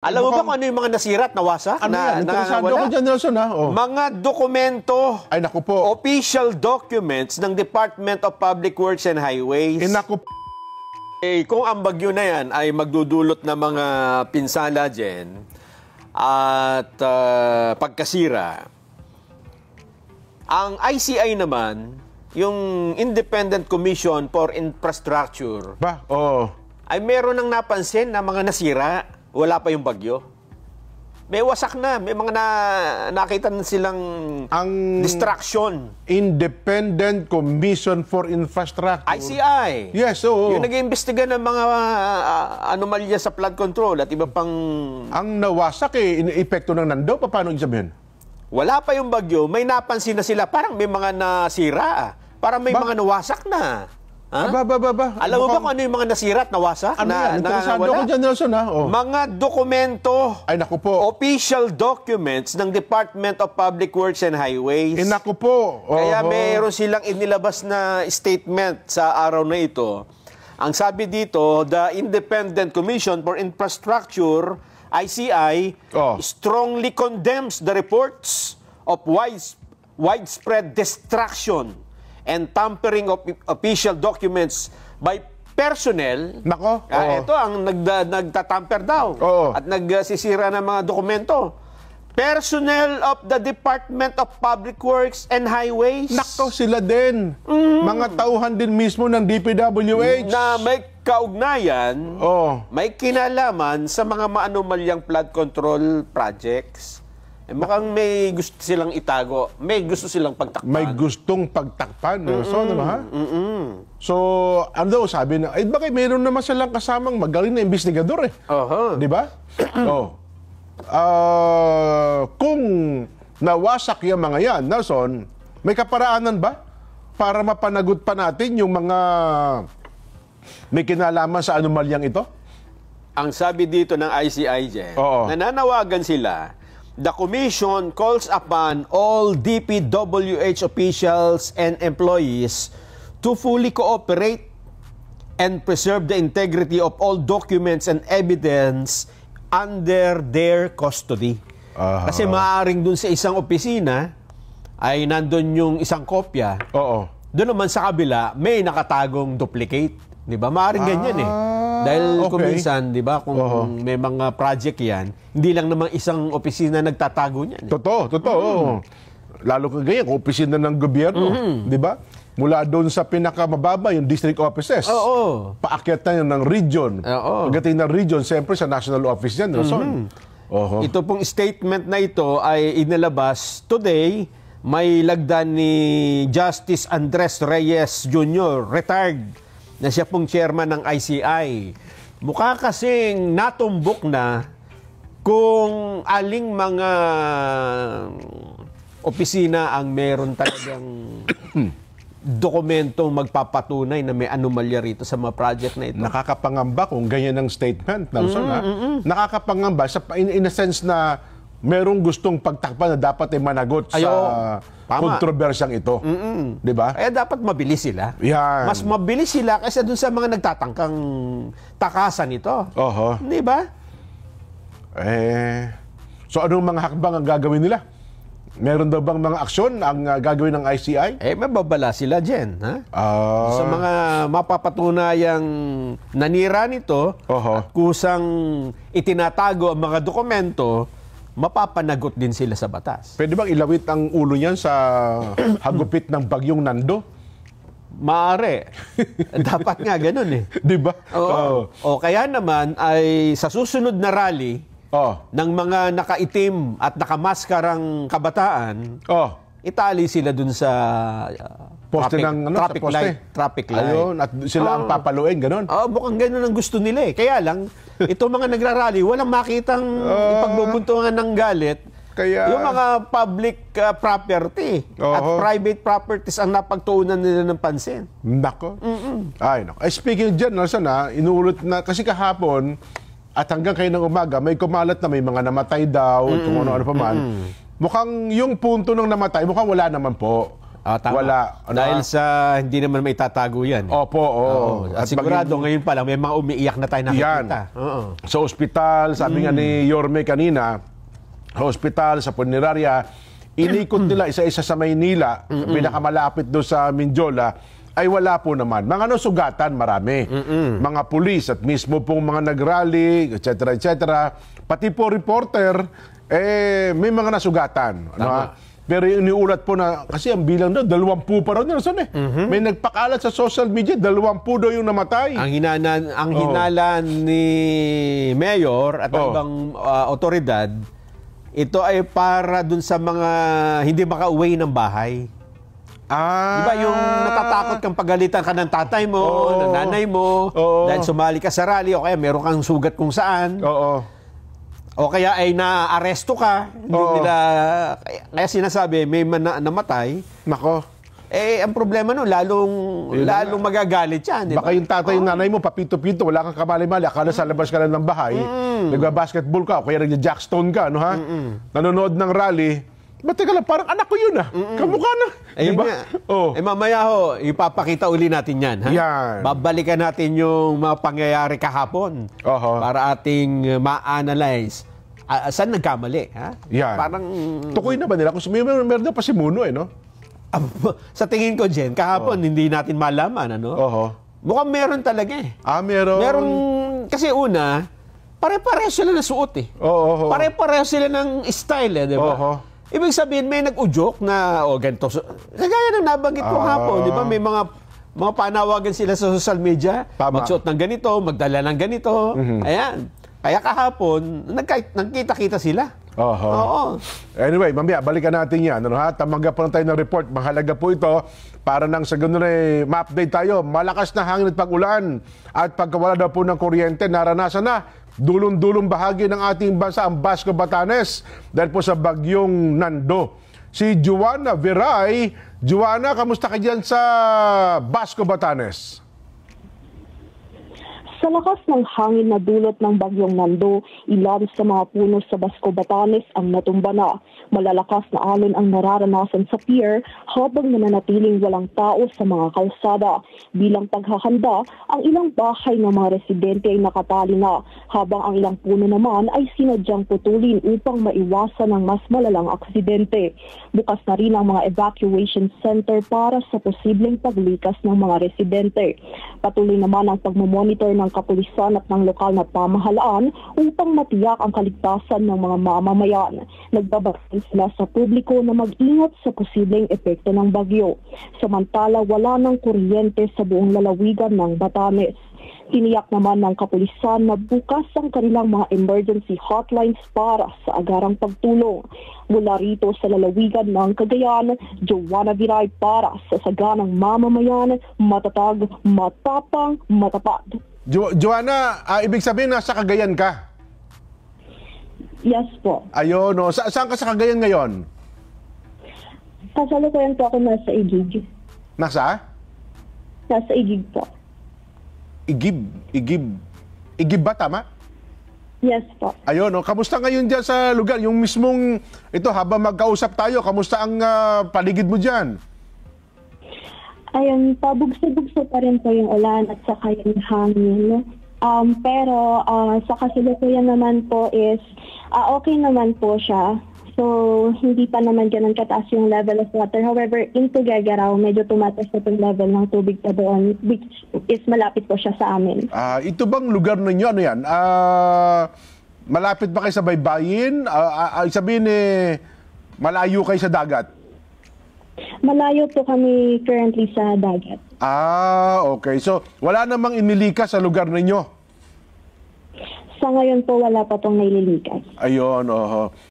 Alam mo ba kung ano yung mga nasira at nawasak? Ano yan? Interesado ako dyan, Nelson, ha? Oh. Mga dokumento, Ay, naku po. official documents ng Department of Public Works and Highways. Naku po. Kung ang bagyo na yan ay magdudulot ng mga pinsala dyan at pagkasira, ang ICI naman, yung Independent Commission for Infrastructure, ay meron nang napansin na mga nasira. Wala pa yung bagyo. May wasak na. May mga nakita na silang distraction. Independent Commission for Infrastructure. ICI. Yes, oo. Yung nag-iimbestiga ng mga anomalya sa flood control at iba pang... Ang nawasak epekto ng Nando. Paano sabihin? Wala pa yung bagyo. May napansin na sila. Parang may mga nasira. Parang may mga nawasak na. Ha? Alam mo ba kung ano yung mga nasira at nawasak? Ano yan? Interesado ako dyan, Nelson, ha? Oh. Mga dokumento, ay, naku po. official documents ng Department of Public Works and Highways. Naku po. Kaya mayroon silang inilabas na statement sa araw na ito. Ang sabi dito, the Independent Commission for Infrastructure, ICI, strongly condemns the reports of widespread destruction and tampering of official documents by personnel. Nako. Ito ang nagtatamper daw at nagsisira ng mga dokumento. Personnel of the Department of Public Works and Highways. Nako, sila din. Mga tauhan din mismo ng DPWH. Na may kaugnayan, may kinalaman sa mga maanomalyang flood control projects. Mukhang may gusto silang itago. May gusto silang pagtakpan. May gustong pagtakpan. So, ano ha? So, ano daw sabi na, bakit mayroon naman silang kasamang magaling na investigador eh. Di ba? Kung nawasak yung mga yan, Nelson, may kaparaanan ba para mapanagot pa natin yung mga may kinalaman sa anomalyang ito? Ang sabi dito ng ICI dyan, nananawagan sila, the Commission calls upon all DPWH officials and employees to fully cooperate and preserve the integrity of all documents and evidence under their custody. Kasi maaaring dun sa isang opisina ay nandun yung isang kopya. Doon naman sa kabila, may nakatagong duplicate. Di ba? Maaaring ganyan eh. Dahil kung minsan, di ba, kung may mga project yan, hindi lang naman isang opisina nagtatago niyan. Totoo. Lalo kung ganyan, kung opisina ng gobyerno, di ba? Mula doon sa pinakamababa, yung district offices. Paakyat na yun ng region. Pagdating ng region, siyempre sa national office yan. Ito pong statement na ito ay inilabas today. May lagdan ni Justice Andres Reyes Jr., retired, na siya pong chairman ng ICI. Mukha kasing natumbok na kung aling mga opisina ang meron talagang dokumentong magpapatunay na may anomalya rito sa mga project na ito. Nakakapangamba kung ganyan ang statement, Nelson, ha? Nakakapangamba in a sense na merong gustong pagtakpan na dapat ay managot sa kontrobersyang ito. Di ba? Kaya dapat mabilis sila. Yan. Mas mabilis sila kaysa dun sa mga nagtatangkang takasan ito. Di ba? So anong mga hakbang ang gagawin nila? Meron daw bang mga aksyon ang gagawin ng ICI? Mababala sila dyan. Sa mga mapapatunayang nanira nito at kusang itinatago ang mga dokumento, mapapanagot din sila sa batas. Pwede bang ilawit ang ulo niyan sa hagupit ng bagyong Nando? Maaari. Dapat nga ganun eh. Di ba? Kaya naman ay sa susunod na rally ng mga nakaitim at nakamaskarang kabataan, itali sila dun sa poste ng traffic light. Ayun, at sila ang papaluin, ganun. Mukhang ganun ang gusto nila eh. Kaya lang, itong mga nagrarally, walang makitang ipagbubuntungan ng galit. Yung mga public property at private properties ang napagtuunan nila ng pansin. Nako. Speaking dyan, Nelson, inuulit na, kasi kahapon, at hanggang kayo ng umaga, may kumalat na may mga namatay daw, kung ano-ano pa man. Mukhang yung punto ng namatay, mukhang wala naman po. Tama. Wala. Dahil sa hindi naman may tatago yan. Opo, At sigurado ngayon pa lang, may mga umiiyak na tayo nakikita. Sa ospital, sabi nga ni Yorme kanina, sa ospital, sa punerarya, inikot nila isa-isa sa Maynila, pinakamalapit doon sa Mindiola, ay wala po naman. Mga sugatan, marami. Mga pulis at mismo pong mga nagrally, etc. etc. Pati po reporter, may mga nasugatan. Pero iniulat po na, kasi ang bilang doon, 20 pa rin. May nagpakalat sa social media, 20 daw yung namatay. Ang hinala ni Mayor at ibang otoridad, ito ay para dun sa mga hindi makauwi ng bahay. Diba yung natatakot kang pagalitan ka ng tatay mo, ng nanay mo, dahil sumali ka sa rally, o kaya meron kang sugat kung saan. O kaya ay na-aresto ka, hindi nila, kaya sinasabi, may namatay. Nako. Ang problema nun, lalong magagalit yan. Diba? Baka yung tatay yung nanay mo, papito-pito, wala kang kamali-mali, akala sa labas ka lang ng bahay, nagbabasketball ka, o kaya nagja-jackstone ka, nanonood ng rally, ba't teka lang, parang anak ko yun kamukha na. Diba? Mamaya ipapakita uli natin yan. Yan. Babalikan natin yung mga pangyayari kahapon para ating ma-analyze. Saan nagkamali? Yan. Parang... Tukoy na ba nila? Kung meron na pa si Muno, no? Sa tingin ko, Jen, kahapon hindi natin malaman, mukhang meron talaga meron. Kasi una, pare-pareho sila na suot Pare-pareho sila ng style, di ba? Ibig sabihin, may nag-udyok na, ganito. Kagaya ng nabanggit ko hapon, di ba? May mga panawagan sila sa social media, magsuot ng ganito, magdala ng ganito. Ayan. Kaya kahapon, nagkita-kita sila. Anyway, mamaya, balikan natin yan. Tamanggap po tayo ng report. Mahalaga po ito para nang sa ganun ma-update tayo. Malakas na hangin at pag-ulan at pagkawala daw po ng kuryente, naranasan na dulong-dulong bahagi ng ating bansa ang Basco, Batanes dahil po sa bagyong Nando. Si Joanna Viray. Joanna, kamusta ka dyan sa Basco, Batanes? Sa lakas ng hangin na dulot ng bagyong Nando, ilan sa mga puno sa Basco, Batanes ang natumba na. Malalakas na alon ang nararanasan sa pier habang nananatiling walang tao sa mga kalsada. Bilang paghahanda, ang ilang bahay ng mga residente ay nakatali na, habang ang ilang puno naman ay sinadyang putulin upang maiwasan ang mas malalang aksidente. Bukas na rin ang mga evacuation center para sa posibleng paglikas ng mga residente. Patuloy naman ang pagmamonitor ng kapulisan at ng lokal na pamahalaan upang matiyak ang kaligtasan ng mga mamamayan. Nagbabalik sila sa publiko na mag-ingat sa posibleng epekto ng bagyo. Samantala, wala ng kuryente sa buong lalawigan ng Batanes. Tiniyak naman ng kapulisan na bukas ang kanilang mga emergency hotlines para sa agarang pagtulong. Mula rito sa lalawigan ng Cagayan, Joanna Viray para sa saganang mamamayan, matatag, matapang, matapat. Joanna, ibig sabihin nasa Cagayan ka? Yes po. Ayun, saan ka sa Cagayan ngayon? Kasalukuyan po ako nasa Igig. Nasa? Nasa Igig po. Igib ba, tama? Yes po. Ayun, kamusta ngayon dyan sa lugar? Yung mismong, habang magkausap tayo, kamusta ang paligid mo dyan? Ayun, pabugso-bugso pa rin po yung ulan at saka yung hangin. Pero sa kasalukuyan naman po is okay naman po siya. So, hindi pa naman ganun kataas yung level of water. However, in Tuguegarao, medyo tumataas na yung level ng tubig pa doon, which is malapit po siya sa amin. Ito bang lugar ninyo, ano yan? Malapit ba kayo sa baybayin? Sabihin malayo kayo sa dagat? Malayo po kami currently sa dagat. Okay. So, wala namang inilikas sa lugar ninyo? Sa ngayon po, wala pa pong naililikas. Ayun,